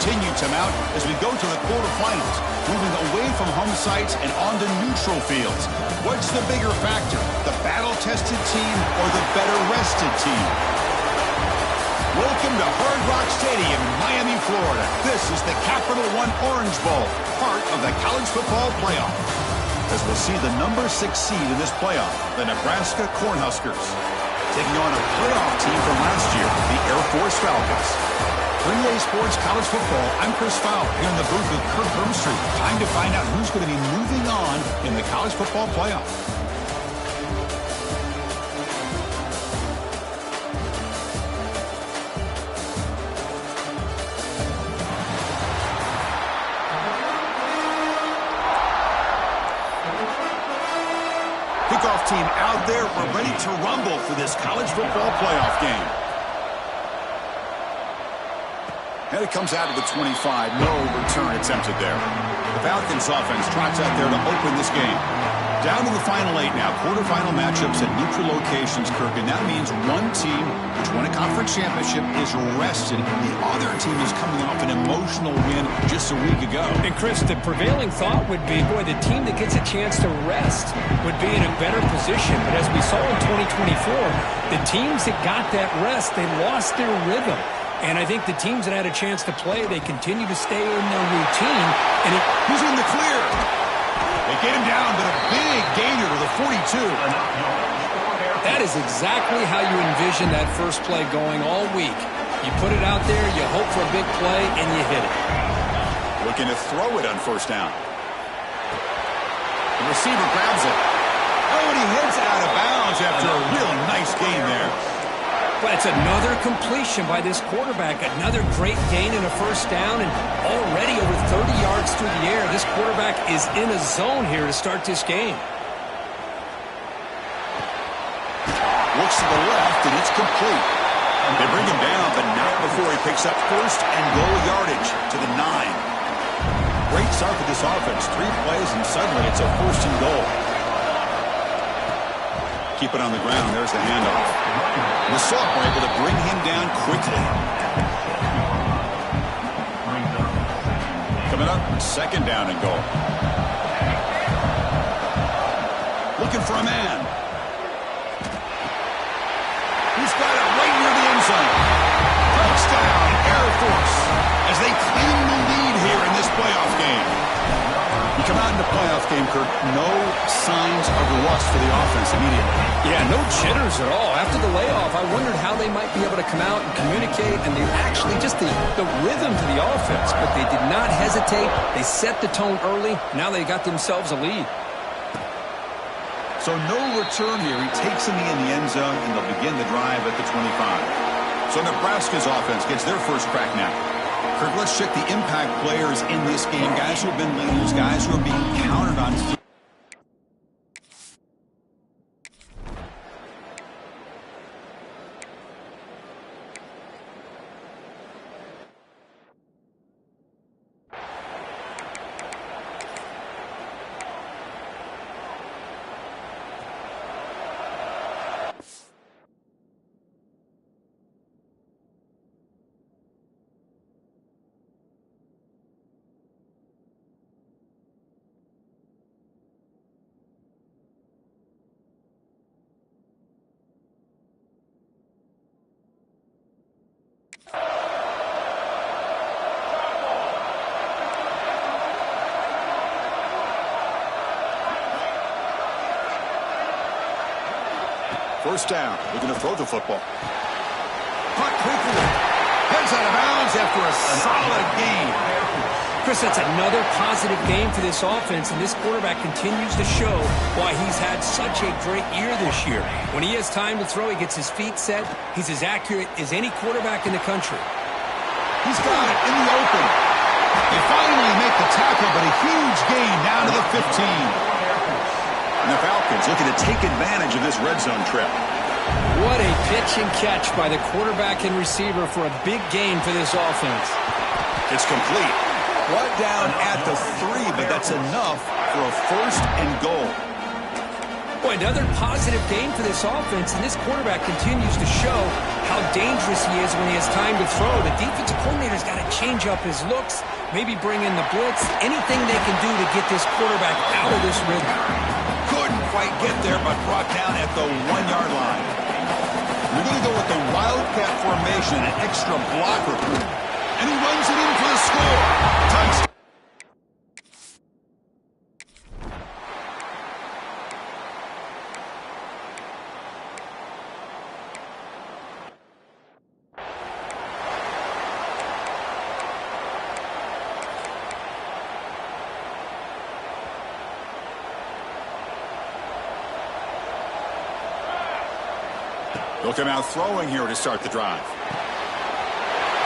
continue to mount as we go to the quarterfinals, moving away from home sites and onto neutral fields. What's the bigger factor, the battle-tested team or the better-rested team? Welcome to Hard Rock Stadium in Miami, Florida. This is the Capital One Orange Bowl, part of the college football playoff. As we'll see the number 6 seed in this playoff, the Nebraska Cornhuskers, taking on a playoff team from last year, the Air Force Falcons. For EA Sports College Football, I'm Chris Fowler here in the booth with Kirk Herbstreit. Time to find out who's going to be moving on in the college football playoff. Kickoff team out there. We're ready to rumble for this college football playoff game. And it comes out to the 25. No return attempted there. The Falcons offense trots out there to open this game. Down to the final 8 now. Quarterfinal matchups at neutral locations, Kirk. And that means one team, which won a conference championship, is rested. The other team is coming off an emotional win just a week ago. And, Chris, the prevailing thought would be, boy, the team that gets a chance to rest would be in a better position. But as we saw in 2024, the teams that got that rest, they lost their rhythm. And I think the teams that had a chance to play, they continue to stay in their routine. And who's in the clear? They get him down, but a big gainer to the 42. That is exactly how you envision that first play going all week. You put it out there, you hope for a big play, and you hit it. Looking to throw it on first down. The receiver grabs it. Oh, and he heads out of bounds after a real nice gain there. But it's another completion by this quarterback. Another great gain in a first down, and already over 30 yards through the air. This quarterback is in a zone here to start this game. Looks to the left, and it's complete. They bring him down, but not before he picks up first and goal yardage to the 9. Great start for this offense. 3 plays, and suddenly it's a first and goal. Keep it on the ground. There's the handoff. The sophomore able to bring him down quickly. Coming up, second down and goal. Looking for a man. Who's got it right near the end zone? Touchdown, Air Force, as they claim the lead here in this playoff game. You come out in the playoff game, Kirk, no signs of rust for the offense immediately. Yeah, no jitters at all. After the layoff, I wondered how they might be able to come out and communicate, and they actually just the rhythm to the offense, but they did not hesitate. They set the tone early. Now they got themselves a lead. So no return here. He takes him in the end zone, and they'll begin the drive at the 25. So Nebraska's offense gets their first crack now. Kirk, let's check the impact players in this game. Guys who have been leaders, guys who are being counted on. First down. We're going to throw the football. Caught quickly. Heads out of bounds after a solid game. Chris, that's another positive game for this offense, and this quarterback continues to show why he's had such a great year this year. When he has time to throw, he gets his feet set. He's as accurate as any quarterback in the country. He's got it in the open. They finally make the tackle, but a huge gain down to the 15. And the Falcons looking to take advantage of this red zone trip. What a pitch and catch by the quarterback and receiver for a big gain for this offense. It's complete. Brought down at the 3, but that's enough for a first and goal. Boy, another positive game for this offense, and this quarterback continues to show how dangerous he is when he has time to throw. The defensive coordinator's got to change up his looks, maybe bring in the blitz, anything they can do to get this quarterback out of this rhythm. Couldn't quite get there, but brought down at the 1-yard line. We're going to go with the Wildcat formation, an extra blocker. And he runs it in for the score. Touchdown. He'll come out throwing here to start the drive.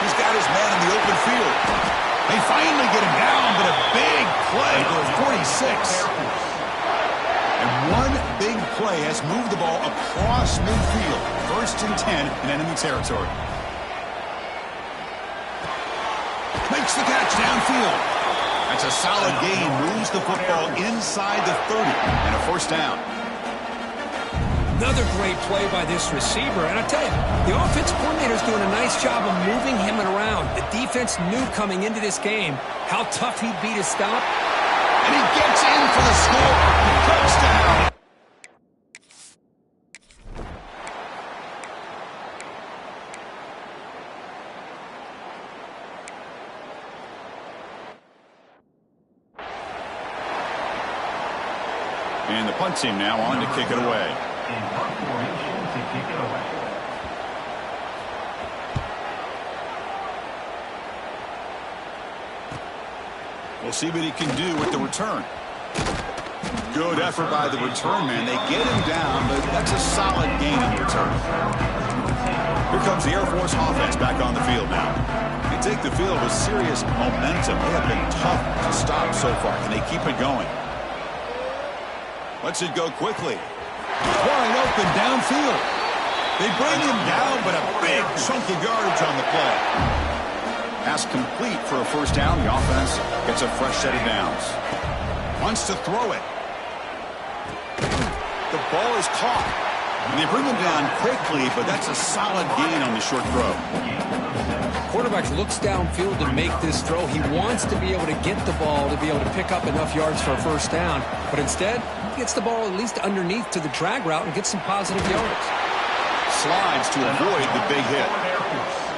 He's got his man in the open field. They finally get him down, but a big play goes 46. And one big play has moved the ball across midfield. 1st and 10 in enemy territory. Makes the catch downfield. That's a solid gain. Moves the football inside the 30 and a 1st down. Another great play by this receiver. And I tell you, the offensive coordinator is doing a nice job of moving him around. The defense knew coming into this game how tough he'd be to stop. And he gets in for the score. Touchdown. And the punt team now on to kick it away. In punt formation to kick it away. We'll see what he can do with the return. Good effort by the return man. They get him down, but that's a solid gain in return. Here comes the Air Force offense back on the field now. They take the field with serious momentum. They have been tough to stop so far. Can they keep it going? Lets it go quickly. Wide open downfield. They bring him down, but a big chunk of yardage on the play. Pass complete for a 1st down. The offense gets a fresh set of downs. Wants to throw it. The ball is caught. And they bring him down quickly, but that's a solid gain on the short throw. Quarterback looks downfield to make this throw. He wants to be able to get the ball to be able to pick up enough yards for a 1st down. But instead, he gets the ball at least underneath to the drag route and gets some positive yards. Slides to avoid the big hit.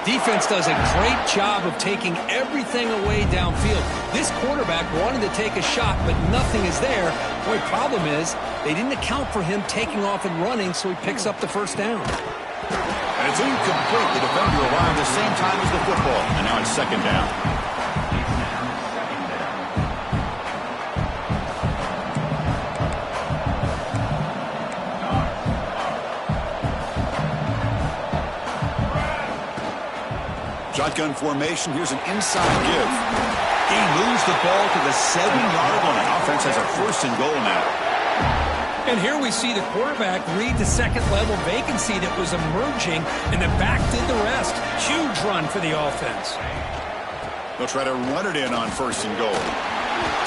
Defense does a great job of taking everything away downfield. This quarterback wanted to take a shot, but nothing is there. The only problem is they didn't account for him taking off and running, so he picks up the 1st down. And it's incomplete. The defender arrived the same time as the football. And now it's 2nd down. Shotgun formation. Here's an inside give. He moves the ball to the 7-yard line. Offense has a 1st and goal now. And here we see the quarterback read the 2nd-level vacancy that was emerging, and the back did the rest. Huge run for the offense. They'll try to run it in on 1st and goal.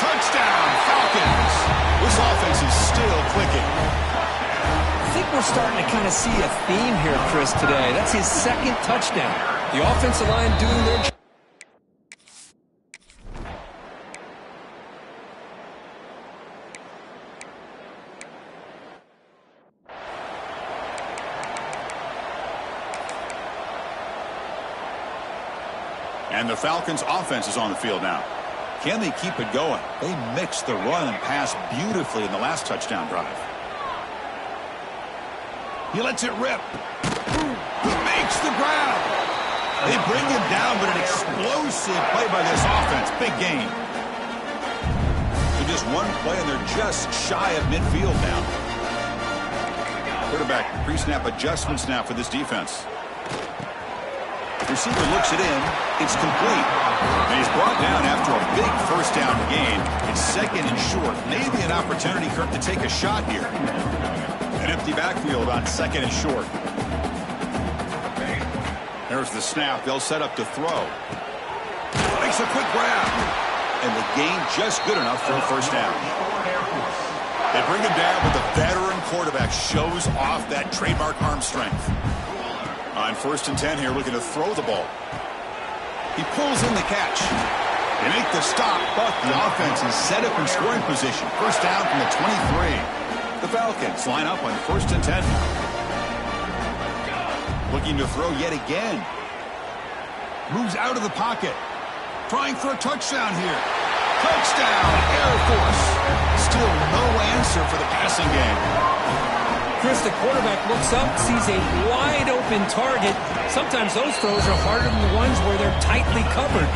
Touchdown, Falcons! This offense is still clicking. I think we're starting to kind of see a theme here, Chris, today. That's his 2nd touchdown. The offensive line doing their job. And the Falcons offense is on the field now. Can they keep it going? They mixed the run and pass beautifully in the last touchdown drive. He lets it rip. He makes the grab. They bring him down, but an explosive play by this offense. Big gain. So just one play, and they're just shy of midfield now. Quarterback pre-snap adjustments now for this defense. Receiver looks it in. It's complete. And he's brought down after a big 1st down gain. It's 2nd and short. Maybe an opportunity, Kirk, to take a shot here. An empty backfield on 2nd and short. There's the snap. They'll set up to throw. Makes a quick grab. And the gain just good enough for a 1st down. They bring him down, but the veteran quarterback shows off that trademark arm strength. On 1st and 10 here, looking to throw the ball. He pulls in the catch. They make the stop, but the offense is set up in scoring position. First down from the 23. The Falcons line up on 1st and 10. Looking to throw yet again. Moves out of the pocket. Trying for a touchdown here. Touchdown, Air Force. Still no answer for the passing game. Chris, the quarterback looks up, sees a wide-open target. Sometimes those throws are harder than the ones where they're tightly covered.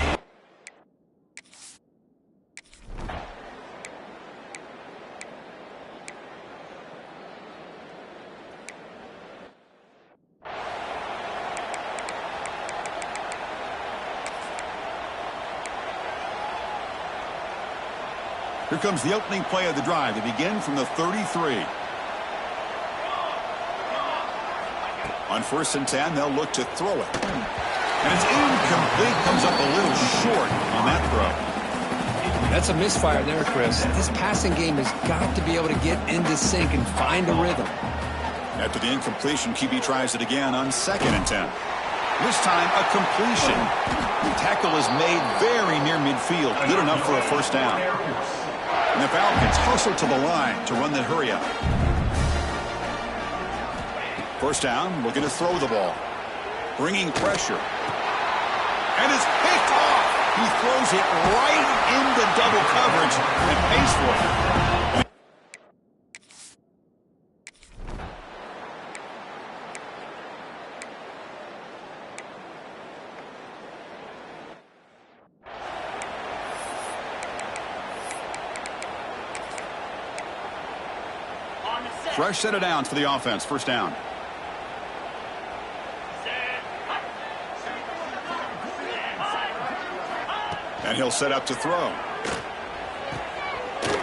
Here comes the opening play of the drive. They begin from the 33. On 1st and 10, they'll look to throw it. And it's incomplete. Comes up a little short on that throw. That's a misfire there, Chris. This passing game has got to be able to get into sync and find a rhythm. After the incompletion, QB tries it again on 2nd and 10. This time, a completion. The tackle is made very near midfield. Good enough for a first down. And the Falcons hustle to the line to run the hurry-up. First down, looking to throw the ball. Bringing pressure. And it's picked off. He throws it right into double coverage and pays for it. Fresh set of downs for the offense. First down. And he'll set up to throw.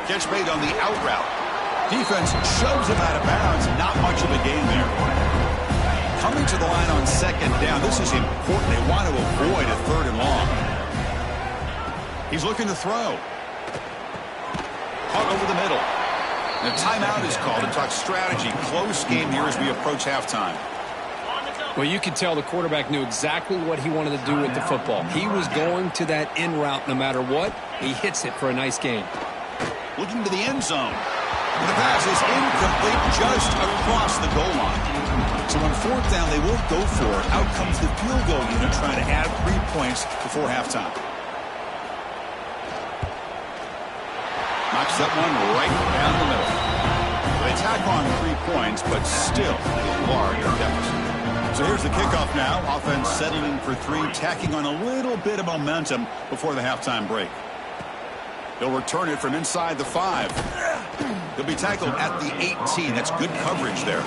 Catch made on the out route. Defense shoves him out of bounds. Not much of a gain there. Coming to the line on 2nd down. This is important. They want to avoid a 3rd and long. He's looking to throw. Caught over the middle. The timeout is called to talk strategy. Close game here as we approach halftime. Well, you could tell the quarterback knew exactly what he wanted to do with the football. He was going to that in route no matter what. He hits it for a nice gain. Looking to the end zone. And the pass is incomplete just across the goal line. So on 4th down, they won't go for it. Out comes the field goal unit trying to add 3 points before halftime. Knocks that one right down the middle. They tack on 3 points, but still a large deficit. So here's the kickoff now. Offense settling for 3, tacking on a little bit of momentum before the halftime break. He'll return it from inside the 5. He'll be tackled at the 18. That's good coverage there.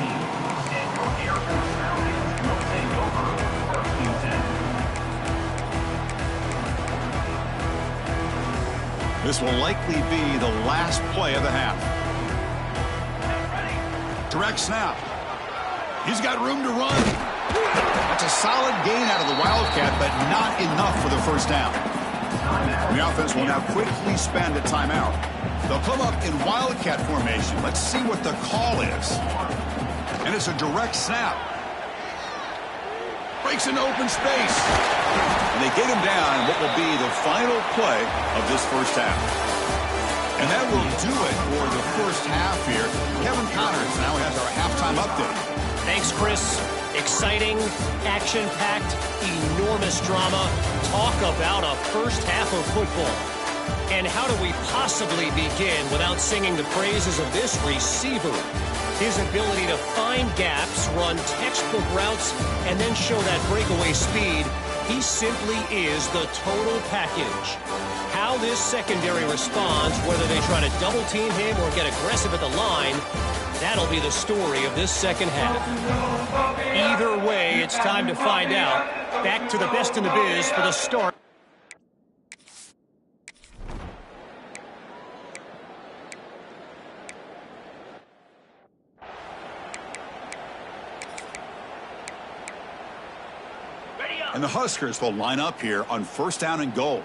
This will likely be the last play of the half. Direct snap. He's got room to run. That's a solid gain out of the Wildcat, but not enough for the first down. The offense will now quickly spend a timeout. They'll come up in Wildcat formation. Let's see what the call is. And it's a direct snap. Breaks into open space. And they get him down in what will be the final play of this first half. And that will do it for the first half here. Kevin Connors now has our halftime update. Thanks, Chris. Exciting, action-packed, enormous drama. Talk about a first half of football. And how do we possibly begin without singing the praises of this receiver? His ability to find gaps, run textbook routes, and then show that breakaway speed. He simply is the total package. How this secondary responds, whether they try to double-team him or get aggressive at the line, that'll be the story of this second half. Either way, it's time to find out. Back to the best in the biz for the start. And the Huskers will line up here on first down and goal.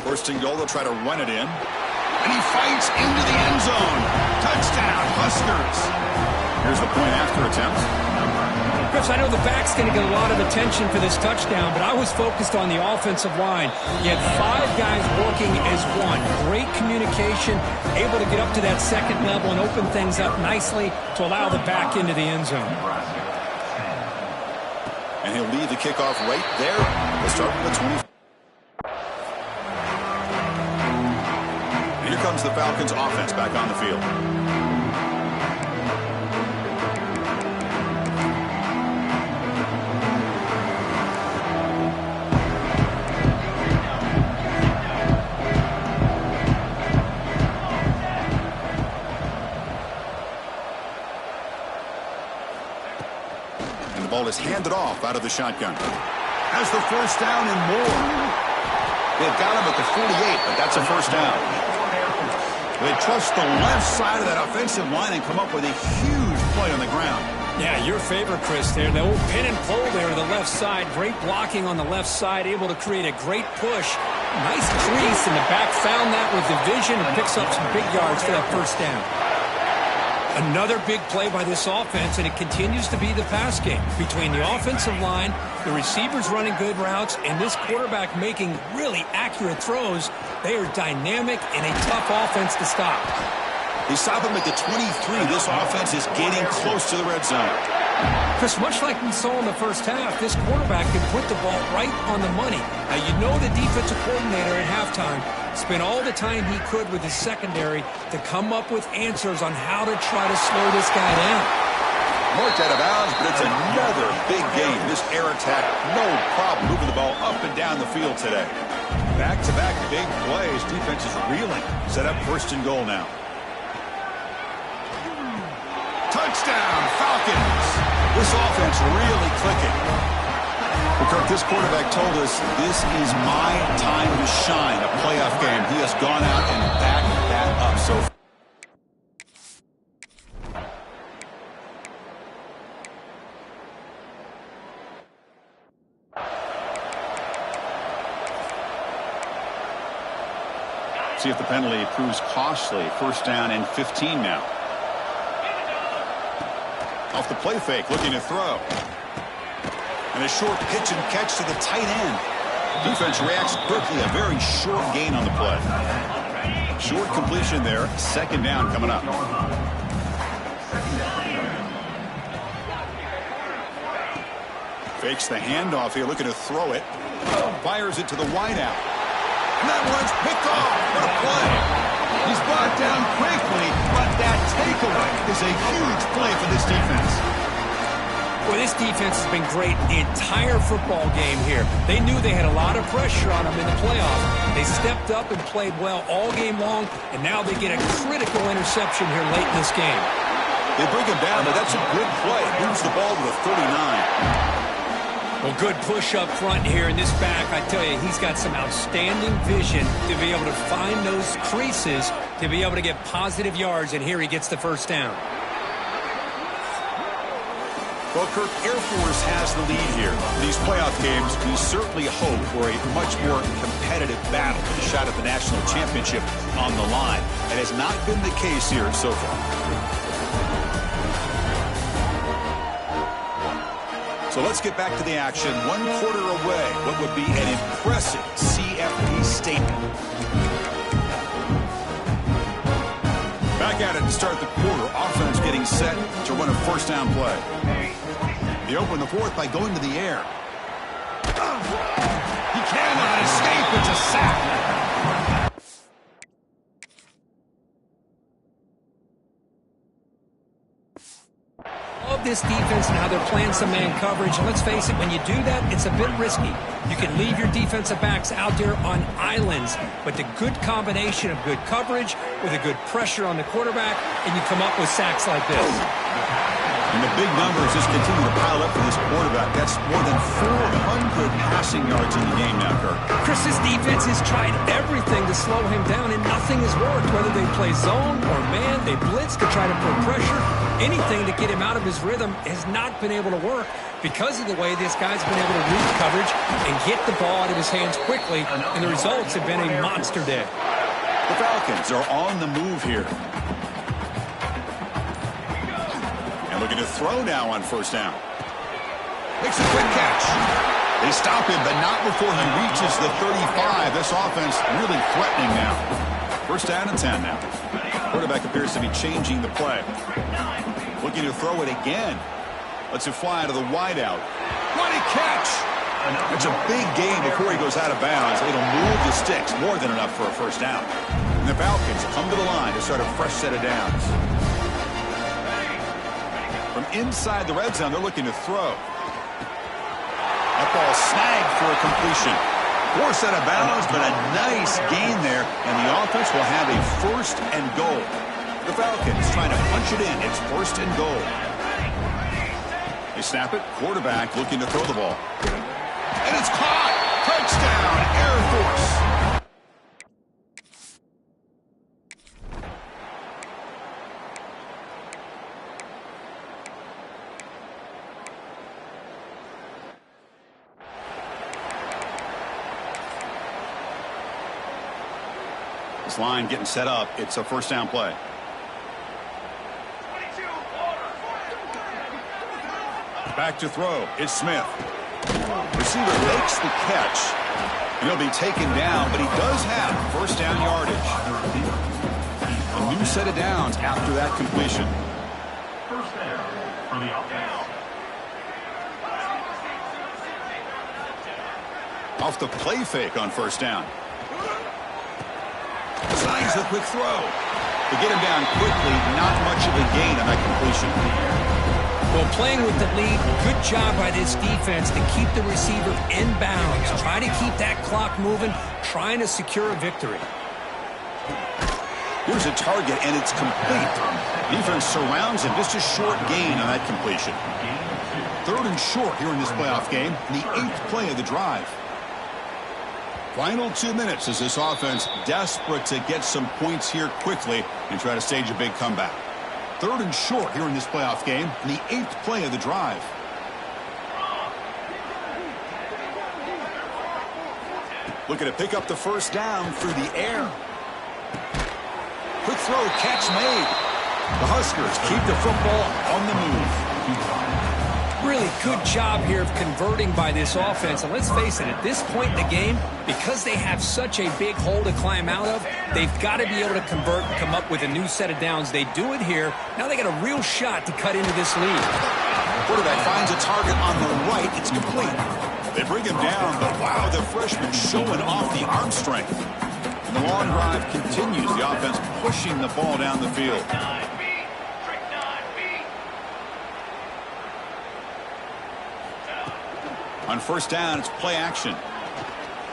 First and goal, they'll try to run it in. and he fights into the end zone. Touchdown, Huskers. Here's the point after attempt. Chris, I know the back's going to get a lot of attention for this touchdown, but I was focused on the offensive line. You had 5 guys working as one. Great communication, able to get up to that second level and open things up nicely to allow the back into the end zone. And he'll lead the kickoff right there. We'll start with the 20. And here comes the Falcons offense back on the field. Ball is handed off out of the shotgun. Has the first down and more. They've got him at the 48, but that's a first down. They trust the left side of that offensive line and come up with a huge play on the ground. Yeah, your favorite, Chris, there. The old pin and pull there to the left side. Great blocking on the left side, able to create a great push. Nice crease, and the back found that with the vision and picks up some big yards for that first down. Another big play by this offense, and it continues to be the pass game. Between the offensive line, the receivers running good routes, and this quarterback making really accurate throws, they are dynamic and a tough offense to stop. They stop him at the 23. This offense is getting close to the red zone. Chris, much like we saw in the first half, this quarterback can put the ball right on the money. Now, you know the defensive coordinator at halftime spent all the time he could with his secondary to come up with answers on how to try to slow this guy down. Marked out of bounds, but it's another big game. This air attack, no problem moving the ball up and down the field today. Back-to-back big plays. Defense is reeling. Set up first and goal now. Touchdown, Falcons. This offense really clicking. Well, Kirk, this quarterback told us this is my time to shine, a playoff game. He has gone out and backed that up so far. See if the penalty proves costly. First down and 15 now. Off the play fake, looking to throw. And a short pitch and catch to the tight end. Defense reacts quickly. A very short gain on the play. Short completion there. Second down coming up. Fakes the handoff here, looking to throw it. Fires it to the wideout. And that one's picked off. What a play. He's brought down quickly, but that takeaway is a huge play for this defense. Well, this defense has been great the entire football game here. They knew they had a lot of pressure on them in the playoffs. They stepped up and played well all game long, and now they get a critical interception here late in this game. They bring him down, but that's a good play. Moves the ball to the 39. Well, good push up front here in this back. I tell you, he's got some outstanding vision to be able to find those creases, to be able to get positive yards, and here he gets the first down. Well, Kirk, Air Force has the lead here. These playoff games, we certainly hope for a much more competitive battle, a shot at the national championship on the line. It has not been the case here so far. So let's get back to the action. 1 quarter away, what would be an impressive CFP statement. Back at it to start the quarter. Offense getting set to run a first down play. They open the fourth by going to the air. He cannot escape. It's a sack. Love this defense and how they're playing some man coverage. And let's face it, when you do that, it's a bit risky. You can leave your defensive backs out there on islands, but the good combination of good coverage with a good pressure on the quarterback, and you come up with sacks like this. And the big numbers just continue to pile up for this quarterback. That's more than 400 passing yards in the game now, Kirk. Chris, this defense has tried everything to slow him down, and nothing has worked. Whether they play zone or man, they blitz to try to put pressure. Anything to get him out of his rhythm has not been able to work because of the way this guy's been able to read coverage and get the ball out of his hands quickly, and the results have been a monster day. The Falcons are on the move here. And looking to throw now on first down. Makes a quick catch. They stop him, but not before he reaches the 35. This offense really threatening now. First down and 10 now. Quarterback appears to be changing the play. Looking to throw it again. Lets it fly to the wideout. What a catch! It's a big gain before he goes out of bounds. It'll move the sticks, more than enough for a first down. And the Falcons come to the line to start a fresh set of downs. From inside the red zone, they're looking to throw. That ball snagged for a completion. Poor set of bounds, but a nice gain there, and the offense will have a first and goal. The Falcons trying to punch it in. It's first and goal. They snap it. Quarterback looking to throw the ball. And it's caught. Touchdown, Air Force. This line getting set up. It's a first down play. Back to throw. It's Smith. Receiver makes the catch. And he'll be taken down, but he does have first down yardage. A new set of downs after that completion. First down for the offense. Off the play fake on first down. Signs the quick throw. To get him down quickly, not much of a gain on that completion. Well, playing with the lead, good job by this defense to keep the receiver in bounds. Try to keep that clock moving, trying to secure a victory. Here's a target, and it's complete. Defense surrounds him. Just a short gain on that completion. Third and short here in this playoff game, the 8th play of the drive. Final 2 minutes as this offense desperate to get some points here quickly and try to stage a big comeback. Third and short here in this playoff game, the 8th play of the drive. Looking to pick up the first down through the air. Quick throw, catch made. The Huskers keep the football on the move. Really good job here of converting by this offense. And let's face it, at this point in the game, because they have such a big hole to climb out of, they've got to be able to convert and come up with a new set of downs. They do it here. Now they got a real shot to cut into this lead. Quarterback finds a target on the right. It's complete. They bring him down, but wow, the freshman showing off the arm strength. And the long drive continues. The offense pushing the ball down the field. On first down, it's play action.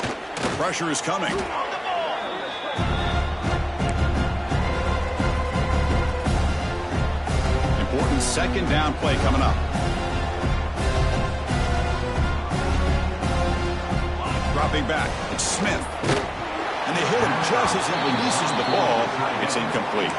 The pressure is coming. Important second down play coming up. Dropping back, it's Smith. And they hit him just as he releases the ball. It's incomplete.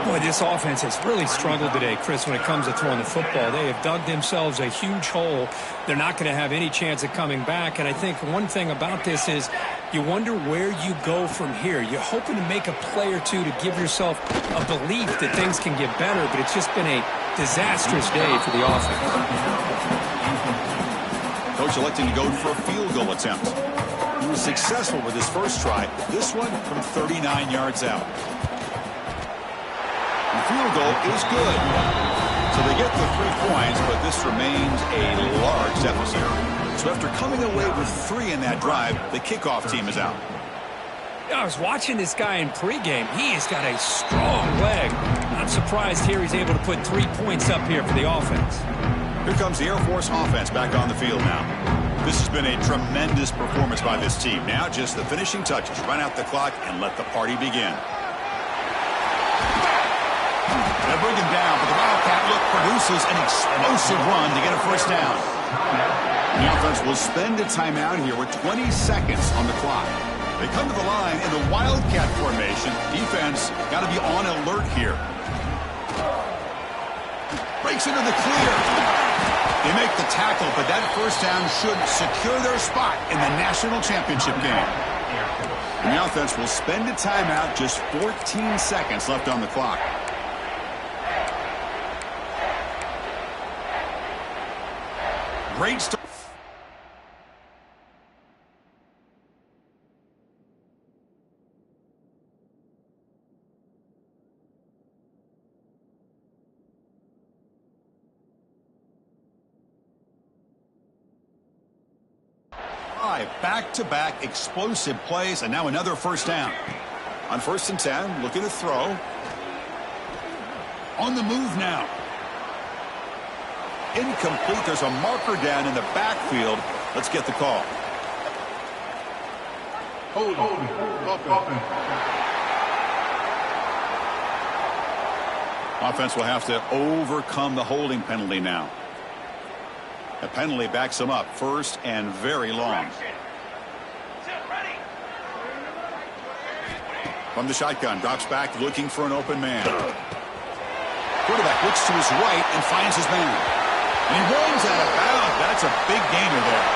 Boy, this offense has really struggled today, Chris, when it comes to throwing the football. They have dug themselves a huge hole. They're not going to have any chance of coming back. And I think one thing about this is you wonder where you go from here. You're hoping to make a play or two to give yourself a belief that things can get better, but it's just been a disastrous day for the offense. Coach electing to go for a field goal attempt. He was successful with his first try. This one from 39 yards out. The field goal is good. So they get the 3 points, but this remains a large deficit. So after coming away with 3 in that drive, the kickoff team is out. I was watching this guy in pregame. He has got a strong leg. Not surprised here he's able to put 3 points up here for the offense. Here comes the Air Force offense back on the field now. This has been a tremendous performance by this team. Now just the finishing touches. Run out the clock and let the party begin. They'll bring him down, but the Wildcat look produces an explosive run to get a first down. The offense will spend a timeout here with 20 seconds on the clock. They come to the line in the Wildcat formation. Defense got to be on alert here. Breaks into the clear. They make the tackle, but that first down should secure their spot in the national championship game. And the offense will spend a timeout, just 14 seconds left on the clock. Great start. Back-to-back explosive plays, and now another first down. On 1st and 10, looking to throw. On the move now. Incomplete. There's a marker down in the backfield. Let's get the call. Offense will have to overcome the holding penalty now. The penalty backs them up, 1st and very long. From the shotgun, drops back, looking for an open man. Quarterback looks to his right and finds his man. And he runs out of bounds. That's a big gainer there.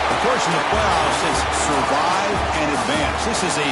Of course, in the playoffs, it's survive and advance. This is a